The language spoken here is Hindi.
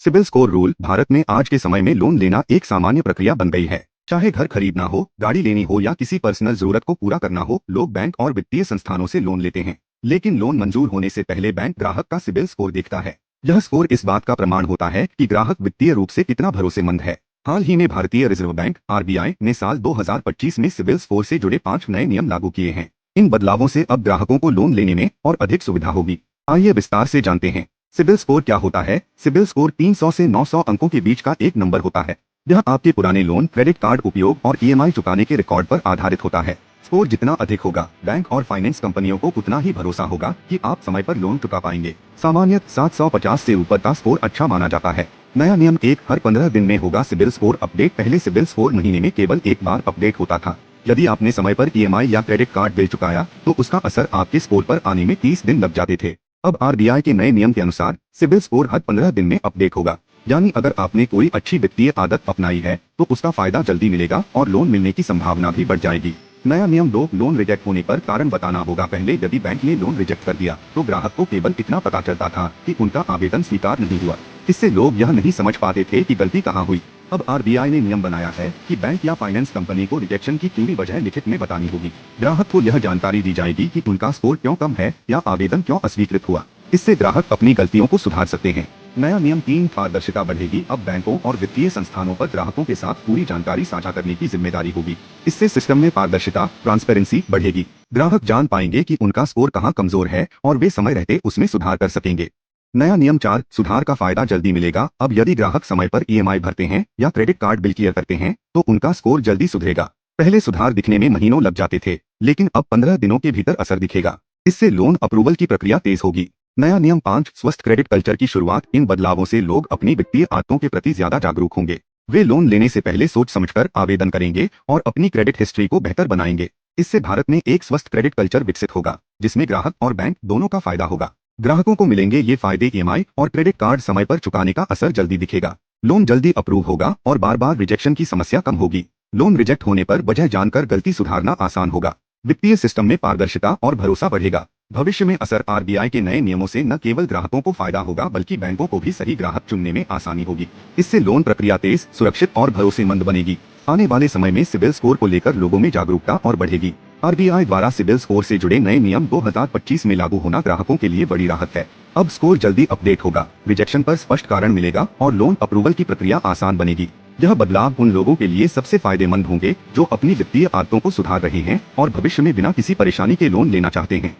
सिबिल स्कोर रूल भारत में आज के समय में लोन लेना एक सामान्य प्रक्रिया बन गई है। चाहे घर खरीदना हो, गाड़ी लेनी हो या किसी पर्सनल जरूरत को पूरा करना हो, लोग बैंक और वित्तीय संस्थानों से लोन लेते हैं। लेकिन लोन मंजूर होने से पहले बैंक ग्राहक का सिबिल स्कोर देखता है। यह स्कोर इस बात का प्रमाण होता है कि ग्राहक वित्तीय रूप से कितना भरोसेमंद है। हाल ही में भारतीय रिजर्व बैंक (आरबीआई) ने साल 2025 में सिबिल स्कोर से जुड़े 5 नए नियम लागू किए हैं। इन बदलावों से अब ग्राहकों को लोन लेने में और अधिक सुविधा होगी। आइए विस्तार से जानते हैं। सिबिल स्कोर क्या होता है? सिबिल स्कोर 300 से 900 अंकों के बीच का एक नंबर होता है। यह आपके पुराने लोन, क्रेडिट कार्ड उपयोग और ईएमआई चुकाने के रिकॉर्ड पर आधारित होता है। स्कोर जितना अधिक होगा, बैंक और फाइनेंस कंपनियों को उतना ही भरोसा होगा कि आप समय पर लोन चुका पाएंगे। सामान्यतः 750 से ऊपर का स्कोर अच्छा माना जाता है। नया नियम हर 15 दिन में होगा सिबिल स्कोर अपडेट। पहले सिबिल स्कोर महीने में केवल एक बार अपडेट होता था। यदि आपने समय पर ईएमआई या क्रेडिट कार्ड बिल चुकाया तो उसका असर आपके स्कोर पर आने में 30 दिन लग जाते थे। अब आरबीआई के नए नियम के अनुसार सिबिल स्कोर हर 15 दिन में अपडेट होगा। यानी अगर आपने कोई अच्छी वित्तीय आदत अपनाई है तो उसका फायदा जल्दी मिलेगा और लोन मिलने की संभावना भी बढ़ जाएगी। नया नियम 2, लोन रिजेक्ट होने पर कारण बताना होगा। पहले यदि बैंक ने लोन रिजेक्ट कर दिया तो ग्राहक को केवल इतना पता चलता था कि उनका आवेदन स्वीकार नहीं हुआ। इससे लोग यह नहीं समझ पाते थे कि गलती कहाँ हुई। अब आरबीआई ने नियम बनाया है कि बैंक या फाइनेंस कंपनी को रिजेक्शन की पूरी वजह लिखित में बतानी होगी। ग्राहक को यह जानकारी दी जाएगी कि उनका स्कोर क्यों कम है या आवेदन क्यों अस्वीकृत हुआ। इससे ग्राहक अपनी गलतियों को सुधार सकते हैं। नया नियम 3, पारदर्शिता बढ़ेगी। अब बैंकों और वित्तीय संस्थानों पर ग्राहकों के साथ पूरी जानकारी साझा करने की जिम्मेदारी होगी। इससे सिस्टम में पारदर्शिता, ट्रांसपेरेंसी बढ़ेगी। ग्राहक जान पाएंगे कि उनका स्कोर कहाँ कमजोर है और वे समय रहते उसमें सुधार कर सकेंगे। नया नियम 4, सुधार का फायदा जल्दी मिलेगा। अब यदि ग्राहक समय पर ईएमआई भरते हैं या क्रेडिट कार्ड बिल क्लियर करते हैं तो उनका स्कोर जल्दी सुधरेगा। पहले सुधार दिखने में महीनों लग जाते थे, लेकिन अब 15 दिनों के भीतर असर दिखेगा। इससे लोन अप्रूवल की प्रक्रिया तेज होगी। नया नियम 5, स्वस्थ क्रेडिट कल्चर की शुरुआत। इन बदलावों से लोग अपनी वित्तीय आदतों के प्रति ज्यादा जागरूक होंगे। वे लोन लेने से पहले सोच समझकर आवेदन करेंगे और अपनी क्रेडिट हिस्ट्री को बेहतर बनाएंगे। इससे भारत में एक स्वस्थ क्रेडिट कल्चर विकसित होगा, जिसमें ग्राहक और बैंक दोनों का फायदा होगा। ग्राहकों को मिलेंगे ये फायदे: ईएमआई और क्रेडिट कार्ड समय पर चुकाने का असर जल्दी दिखेगा, लोन जल्दी अप्रूव होगा और बार बार रिजेक्शन की समस्या कम होगी। लोन रिजेक्ट होने पर वजह जानकर गलती सुधारना आसान होगा। वित्तीय सिस्टम में पारदर्शिता और भरोसा बढ़ेगा। भविष्य में असर आरबीआई के नए नियमों से न केवल ग्राहकों को फायदा होगा बल्कि बैंकों को भी सही ग्राहक चुनने में आसानी होगी। इससे लोन प्रक्रिया तेज, सुरक्षित और भरोसेमंद बनेगी। आने वाले समय में सिबिल स्कोर को लेकर लोगों में जागरूकता और बढ़ेगी। आरबीआई द्वारा सिबिल स्कोर से जुड़े नए नियम 2025 में लागू होना ग्राहकों के लिए बड़ी राहत है। अब स्कोर जल्दी अपडेट होगा, रिजेक्शन पर स्पष्ट कारण मिलेगा और लोन अप्रूवल की प्रक्रिया आसान बनेगी। यह बदलाव उन लोगों के लिए सबसे फायदेमंद होंगे जो अपनी वित्तीय आदतों को सुधार रहे हैं और भविष्य में बिना किसी परेशानी के लोन लेना चाहते हैं।